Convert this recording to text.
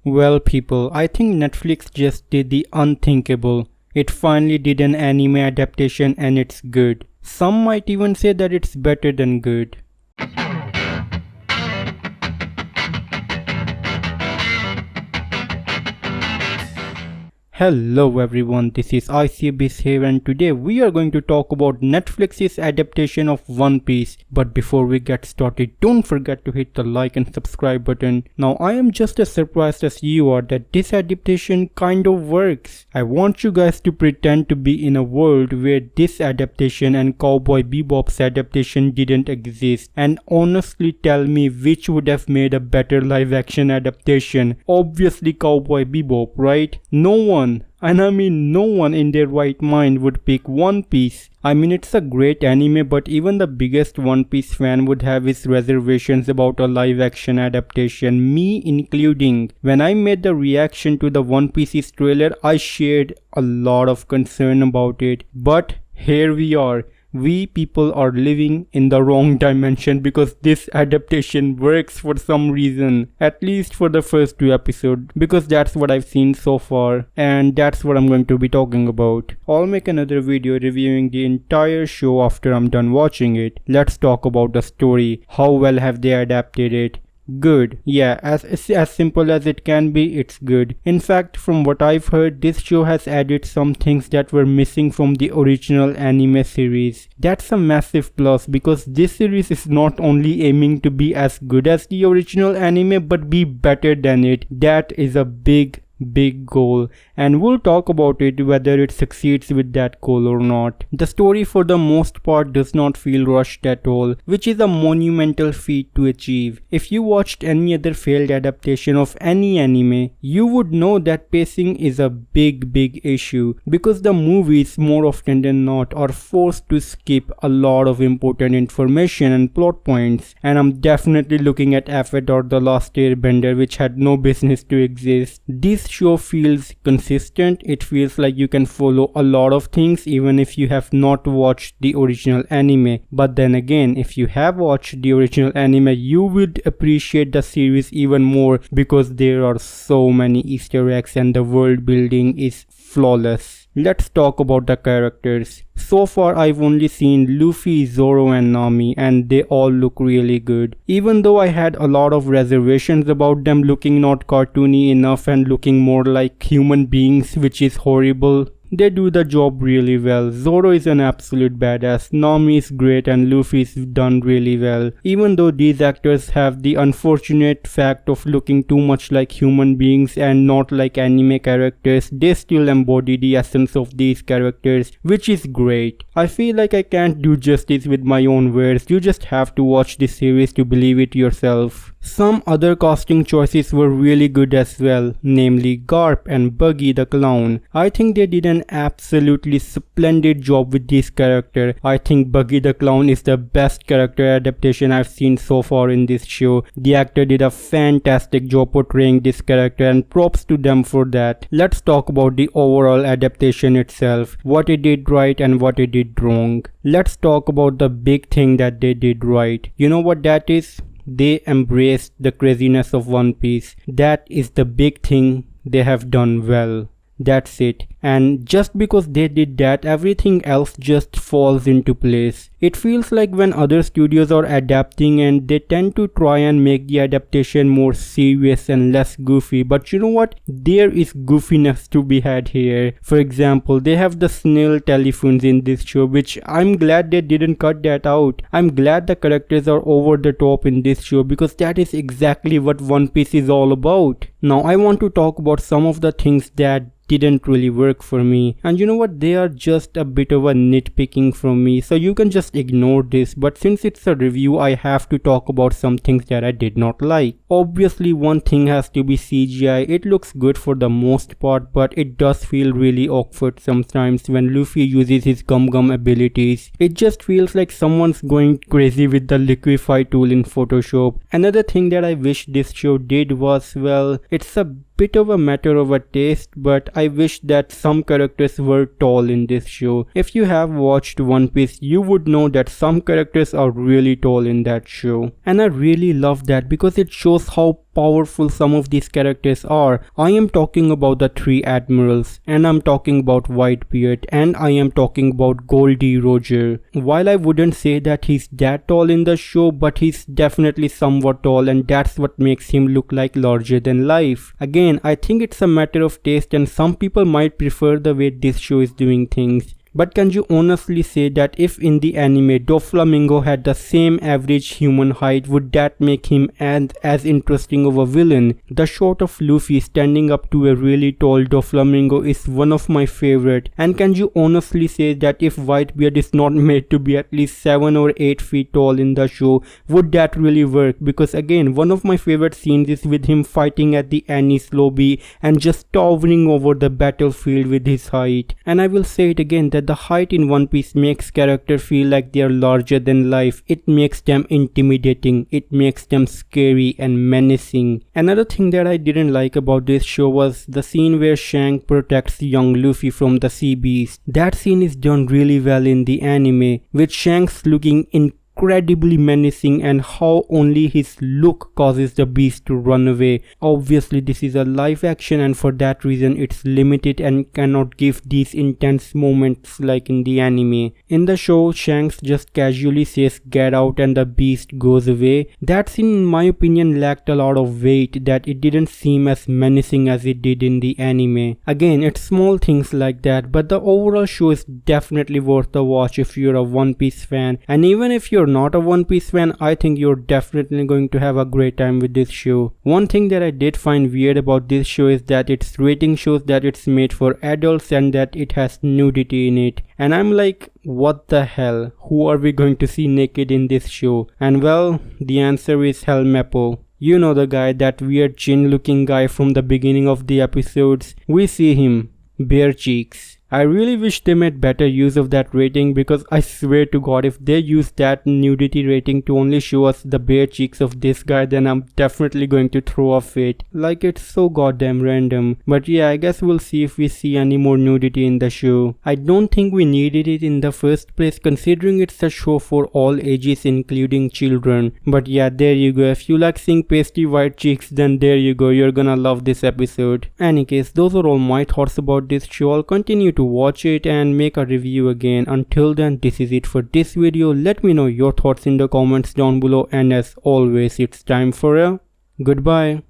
Well people, I think Netflix just did the unthinkable. It finally did an anime adaptation and it's good. Some might even say that it's better than good. Hello everyone, this is ICBs here and today we are going to talk about Netflix's adaptation of One Piece. But before we get started, don't forget to hit the like and subscribe button. Now I am just as surprised as you are that this adaptation kind of works. I want you guys to pretend to be in a world where this adaptation and Cowboy Bebop's adaptation didn't exist and honestly tell me which would have made a better live action adaptation. Obviously Cowboy Bebop, right? No one. And I mean no one in their right mind would pick One Piece. I mean it's a great anime, but even the biggest One Piece fan would have his reservations about a live action adaptation, me including. When I made the reaction to the One Piece's trailer, I shared a lot of concern about it. But here we are. We people are living in the wrong dimension because this adaptation works for some reason, at least for the first 2 episodes, because that's what I've seen so far and that's what I'm going to be talking about. I'll make another video reviewing the entire show after I'm done watching it. Let's talk about the story. How well have they adapted it? Good. Yeah, as simple as it can be, it's good. In fact, from what I've heard, this show has added some things that were missing from the original anime series. That's a massive plus because this series is not only aiming to be as good as the original anime but be better than it. That is a big goal, and we'll talk about it whether it succeeds with that goal or not. The story for the most part does not feel rushed at all, which is a monumental feat to achieve. If you watched any other failed adaptation of any anime, you would know that pacing is a big issue because the movies more often than not are forced to skip a lot of important information and plot points, and I'm definitely looking at Avatar: The Last Airbender, which had no business to exist. This show feels consistent. It feels like you can follow a lot of things even if you have not watched the original anime. But then again, if you have watched the original anime, you would appreciate the series even more because there are so many Easter eggs and the world building is flawless. Let's talk about the characters. So far I've only seen Luffy, Zoro and Nami and they all look really good. Even though I had a lot of reservations about them looking not cartoony enough and looking more like human beings, which is horrible. They do the job really well. Zoro is an absolute badass, Nami is great and Luffy is done really well. Even though these actors have the unfortunate fact of looking too much like human beings and not like anime characters, they still embody the essence of these characters, which is great. I feel like I can't do justice with my own words. You just have to watch this series to believe it yourself. Some other casting choices were really good as well, namely Garp and Buggy the Clown. I think they did an absolutely splendid job with this character. I think Buggy the Clown is the best character adaptation I've seen so far in this show. The actor did a fantastic job portraying this character and props to them for that. Let's talk about the overall adaptation itself, what it did right and what it did wrong. Let's talk about the big thing that they did right. You know what that is? They embraced the craziness of One Piece. That is the big thing they have done well. That's it. And just because they did that, everything else just falls into place. It feels like when other studios are adapting and they tend to try and make the adaptation more serious and less goofy, but you know what? There is goofiness to be had here. For example, they have the snail telephones in this show, which I'm glad they didn't cut that out. I'm glad the characters are over the top in this show because that is exactly what One Piece is all about. Now I want to talk about some of the things that didn't really work for me, and you know what, they are just a bit of a nitpicking from me, so you can just ignore this. But since it's a review, I have to talk about some things that I did not like. Obviously one thing has to be CGI. It looks good for the most part, but it does feel really awkward sometimes when Luffy uses his gum abilities. It just feels like someone's going crazy with the liquify tool in Photoshop. Another thing that I wish this show did was, well, it's a bit of a matter of a taste, but I wish that some characters were tall in this show. If you have watched One Piece, you would know that some characters are really tall in that show. And I really love that because it shows how powerful some of these characters are. I am talking about the three admirals, and I'm talking about Whitebeard, and I am talking about Goldie Roger. While I wouldn't say that he's that tall in the show, but he's definitely somewhat tall, and that's what makes him look like larger than life. Again, I think it's a matter of taste, and some people might prefer the way this show is doing things. But can you honestly say that if in the anime Doflamingo had the same average human height, would that make him as interesting of a villain? The shot of Luffy standing up to a really tall Doflamingo is one of my favorite. And can you honestly say that if Whitebeard is not made to be at least 7 or 8 feet tall in the show, would that really work? Because again, one of my favorite scenes is with him fighting at the Annie's lobby and just towering over the battlefield with his height. And I will say it again that the height in One Piece makes characters feel like they are larger than life. It makes them intimidating, it makes them scary and menacing. Another thing that I didn't like about this show was the scene where Shanks protects young Luffy from the sea beast. That scene is done really well in the anime, with Shanks looking incredibly menacing and how only his look causes the beast to run away. Obviously this is a live action, and for that reason it's limited and cannot give these intense moments like in the anime. In the show, Shanks just casually says get out and the beast goes away. That scene in my opinion lacked a lot of weight, that it didn't seem as menacing as it did in the anime. Again, it's small things like that, but the overall show is definitely worth the watch if you're a One Piece fan. And even if you're not a One Piece fan, I think you're definitely going to have a great time with this show. One thing that I did find weird about this show is that its rating shows that it's made for adults and that it has nudity in it. And I'm like, what the hell? Who are we going to see naked in this show? And well, the answer is Helmeppo. You know the guy, that weird chin looking guy from the beginning of the episodes. We see him, bare cheeks. I really wish they made better use of that rating, because I swear to god if they use that nudity rating to only show us the bare cheeks of this guy, then I'm definitely going to throw a fit. Like, it's so goddamn random. But yeah, I guess we'll see if we see any more nudity in the show. I don't think we needed it in the first place, considering it's a show for all ages including children. But yeah, there you go. If you like seeing pasty white cheeks, then there you go, you're gonna love this episode. Any case, those are all my thoughts about this show. I'll continue to watch it and make a review again. Until then, this is it for this video. Let me know your thoughts in the comments down below, and as always, it's time for a goodbye.